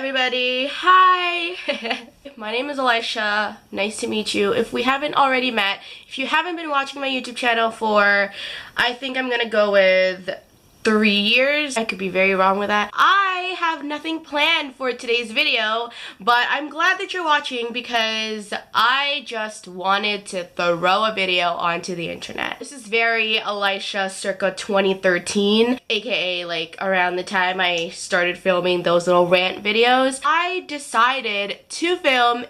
everybody. Hi. My name is Alysha. Nice to meet you. If we haven't already met, if you haven't been watching my YouTube channel for, I think I'm gonna go with 3 years. I could be very wrong with that. I have nothing planned for today's video, but I'm glad that you're watching because I just wanted to throw a video onto the internet. This is very Alysha circa 2013, aka like around the time I started filming those little rant videos. I decided to film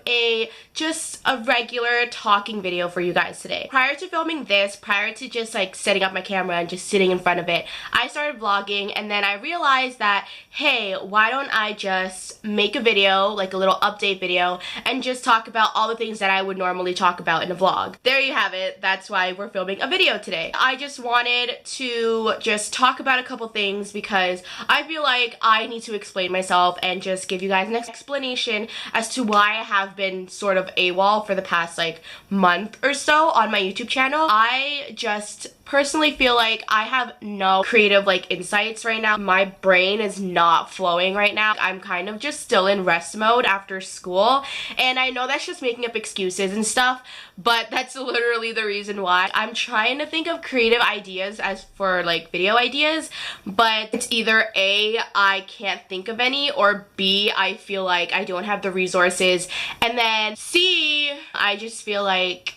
just a regular talking video for you guys today. Prior to filming this, prior to just like setting up my camera and just sitting in front of it, I started vlogging, and then I realized that, hey, why don't I just make a video, like a little update video, and just talk about all the things that I would normally talk about in a vlog. There you have it. That's why we're filming a video today. I just wanted to just talk about a couple things because I feel like I need to explain myself and just give you guys an explanation as to why I have been sort of AWOL for the past like month or so on my YouTube channel. I just personally feel like I have no creative like insights right now. My brain is not flowing right now. I'm kind of just still in rest mode after school, and I know that's just making up excuses and stuff, but that's literally the reason why. I'm trying to think of creative ideas as for like video ideas, but it's either A, I can't think of any, or B, I feel like I don't have the resources, and then C, I just feel like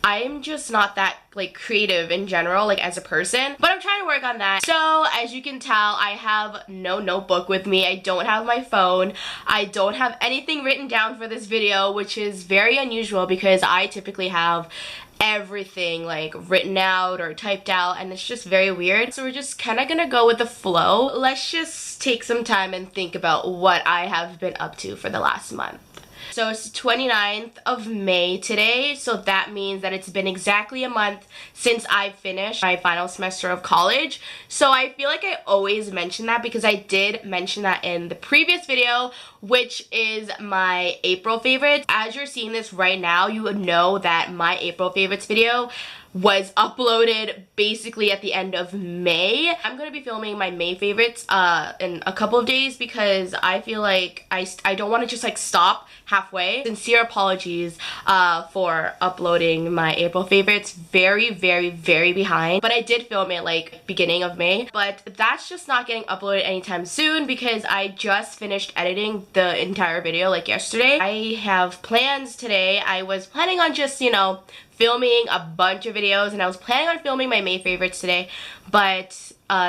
I'm just not that like creative in general, like as a person, but I'm trying to work on that. So as you can tell, I have no notebook with me. I don't have my phone. I don't have anything written down for this video, which is very unusual because I typically have everything like written out or typed out, and it's just very weird. So we're just kind of gonna go with the flow. Let's just take some time and think about what I have been up to for the last month. So it's the 29th of May today, so that means that it's been exactly a month since I finished my final semester of college. So I feel like I always mention that because I did mention that in the previous video, which is my April favorites. As you're seeing this right now, you would know that my April favorites video was uploaded basically at the end of May. I'm gonna be filming my May favorites in a couple of days because I feel like I don't want to just like stop halfway. Sincere apologies for uploading my April favorites. Very behind, but I did film it like beginning of May, but that's just not getting uploaded anytime soon because I just finished editing the entire video like yesterday. I have plans today. I was planning on just, you know, filming a bunch of videos, and I was planning on filming my May favorites today, but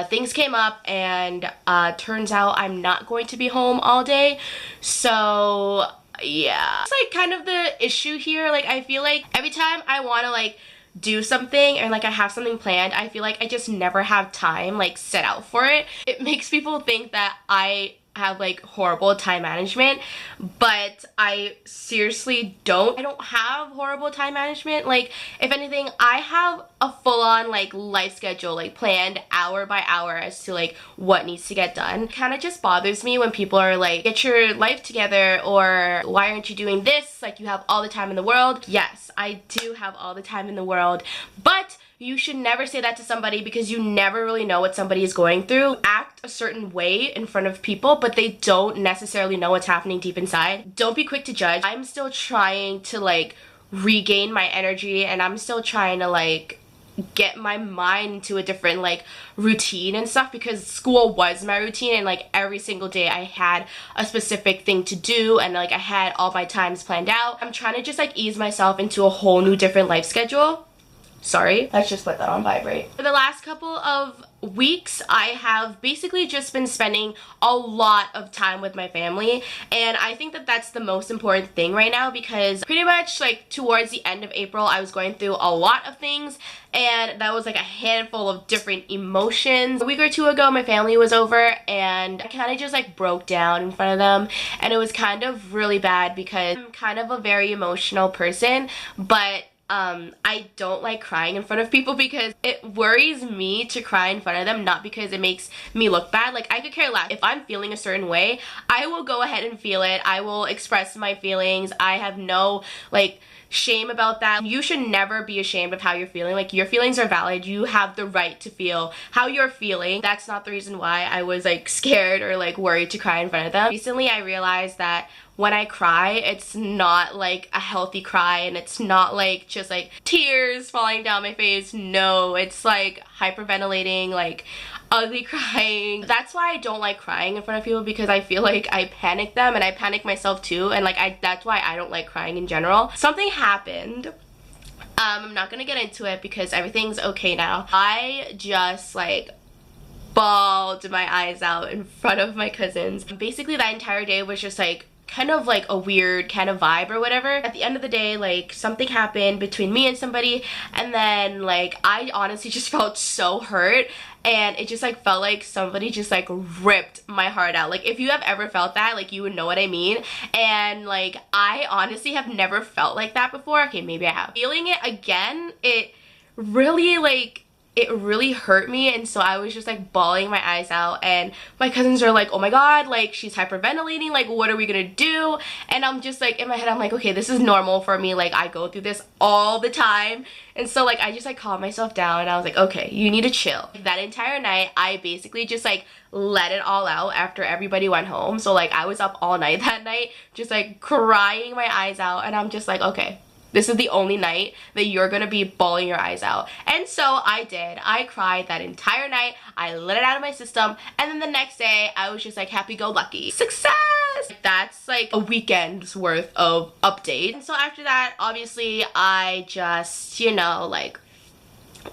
things came up, and turns out I'm not going to be home all day. So yeah, it's like kind of the issue here. Like I feel like every time I want to like do something and like I have something planned, I feel like I just never have time like set out for it. It makes people think that I have like horrible time management, but I seriously don't. I don't have horrible time management. Like if anything, I have a full-on like life schedule, like planned hour by hour as to like what needs to get done. It kind of just bothers me when people are like, get your life together, or why aren't you doing this, like you have all the time in the world. Yes, I do have all the time in the world, but you should never say that to somebody because you never really know what somebody is going through. Act a certain way in front of people, but they don't necessarily know what's happening deep inside. Don't be quick to judge. I'm still trying to like regain my energy, and I'm still trying to like get my mind into a different like routine and stuff, because school was my routine, and like every single day I had a specific thing to do, and like I had all my times planned out. I'm trying to just like ease myself into a whole new different life schedule. Sorry, let's just put that on vibrate. For the last couple of weeks, I have basically just been spending a lot of time with my family, and I think that that's the most important thing right now because pretty much like towards the end of April, I was going through a lot of things, and that was like a handful of different emotions. A week or two ago, my family was over, and I kind of just like broke down in front of them, and it was kind of really bad because I'm kind of a very emotional person, but I don't like crying in front of people because it worries me to cry in front of them, not because it makes me look bad. Like I could care less. If I'm feeling a certain way, I will go ahead and feel it. I will express my feelings. I have no like shame about that. You should never be ashamed of how you're feeling. Like, your feelings are valid. You have the right to feel how you're feeling. That's not the reason why I was like scared or like worried to cry in front of them. Recently I realized that when I cry, it's not like a healthy cry, and it's not like just like tears falling down my face. No, it's like hyperventilating, like ugly crying. That's why I don't like crying in front of people, because I feel like I panic them, and I panic myself too, and like that's why I don't like crying in general. Something happened. I'm not gonna get into it because everything's okay now. I just like bawled my eyes out in front of my cousins. Basically that entire day was just like kind of like a weird kind of vibe or whatever. At the end of the day, like, something happened between me and somebody, and then like I honestly just felt so hurt, and it just like felt like somebody just like ripped my heart out. Like, if you have ever felt that, like, you would know what I mean. And like, I honestly have never felt like that before. Okay, maybe I have. Feeling it again, it really like, it really hurt me, and so I was just like bawling my eyes out, and my cousins are like, oh my god, like, she's hyperventilating, like, what are we gonna do? And I'm just like, in my head I'm like, okay, this is normal for me, like, I go through this all the time. And so like I just like calmed myself down, and I was like, okay, you need to chill. That entire night I basically just like let it all out after everybody went home. So like I was up all night that night just like crying my eyes out, and I'm just like, okay, this is the only night that you're gonna be bawling your eyes out. And so I did. I cried that entire night. I let it out of my system, and then the next day I was just like happy-go-lucky. Success! That's like a weekend's worth of update. And so after that, obviously I just, you know, like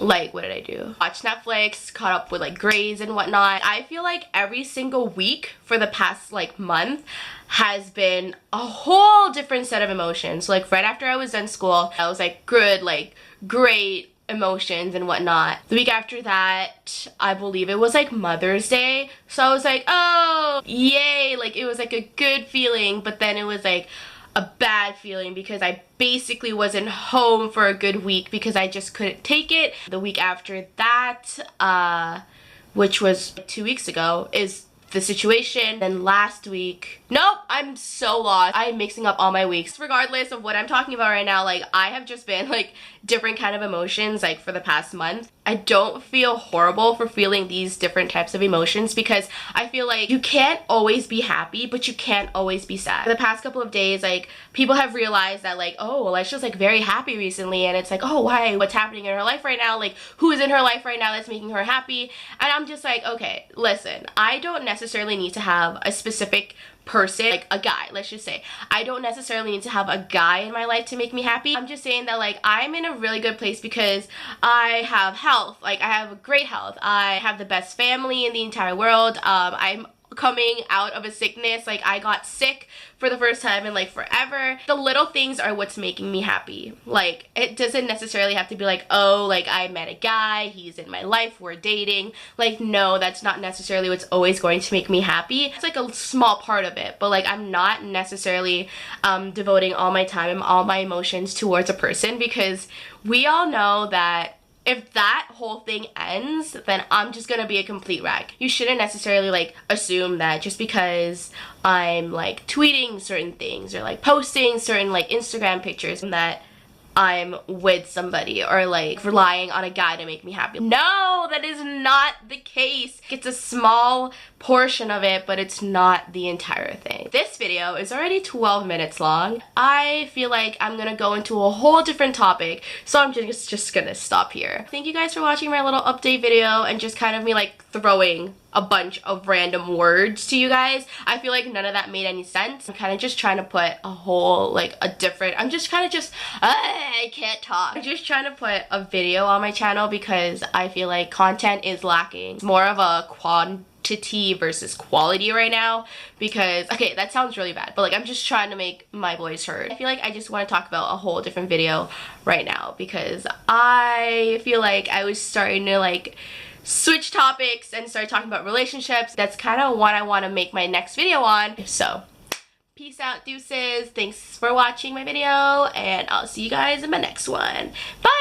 what did I do? Watch Netflix, caught up with like grades and whatnot. I feel like every single week for the past like month has been a whole different set of emotions. So, like, right after I was done school, I was like good, like great emotions and whatnot. The week after that, I believe it was like Mother's Day, so I was like, oh yay, like it was like a good feeling, but then it was like a bad feeling because I basically wasn't home for a good week because I just couldn't take it. The week after that, which was 2 weeks ago, is the situation. Then last week, nope, I'm so lost. I'm mixing up all my weeks. Regardless of what I'm talking about right now, like, I have just been like different kind of emotions like for the past month. I don't feel horrible for feeling these different types of emotions, because I feel like you can't always be happy, but you can't always be sad. For the past couple of days, like, people have realized that like, oh, Alysha's like very happy recently, and it's like, oh, why? What's happening in her life right now? Like, who is in her life right now that's making her happy? And I'm just like, okay, listen, I don't necessarily need to have a specific person, like a guy, let's just say. I don't necessarily need to have a guy in my life to make me happy. I'm just saying that like I'm in a really good place because I have health. Like, I have great health. I have the best family in the entire world. I'm coming out of a sickness. Like, I got sick for the first time in like forever. The little things are what's making me happy. Like, it doesn't necessarily have to be like, oh, like I met a guy, he's in my life, we're dating. Like, no, that's not necessarily what's always going to make me happy. It's like a small part of it, but like I'm not necessarily devoting all my time and all my emotions towards a person, because we all know that if that whole thing ends, then I'm just gonna be a complete wreck. You shouldn't necessarily like assume that just because I'm like tweeting certain things or like posting certain like Instagram pictures that I'm with somebody or like relying on a guy to make me happy. No, that is not the case. It's a small portion of it, but it's not the entire thing. This video is already 12 minutes long. I feel like I'm gonna go into a whole different topic, so I'm just gonna stop here. Thank you guys for watching my little update video and just kind of me like throwing a bunch of random words to you guys. I feel like none of that made any sense. I'm kind of just trying to put a whole, like, a different, I'm just kind of just, I can't talk. I'm just trying to put a video on my channel because I feel like content is lacking. It's more of a quantity versus quality right now, because, okay, that sounds really bad, but like I'm just trying to make my voice heard. I feel like I just want to talk about a whole different video right now because I feel like I was starting to like switch topics and start talking about relationships. That's kind of what I want to make my next video on. So peace out, deuces. Thanks for watching my video, and I'll see you guys in my next one. Bye!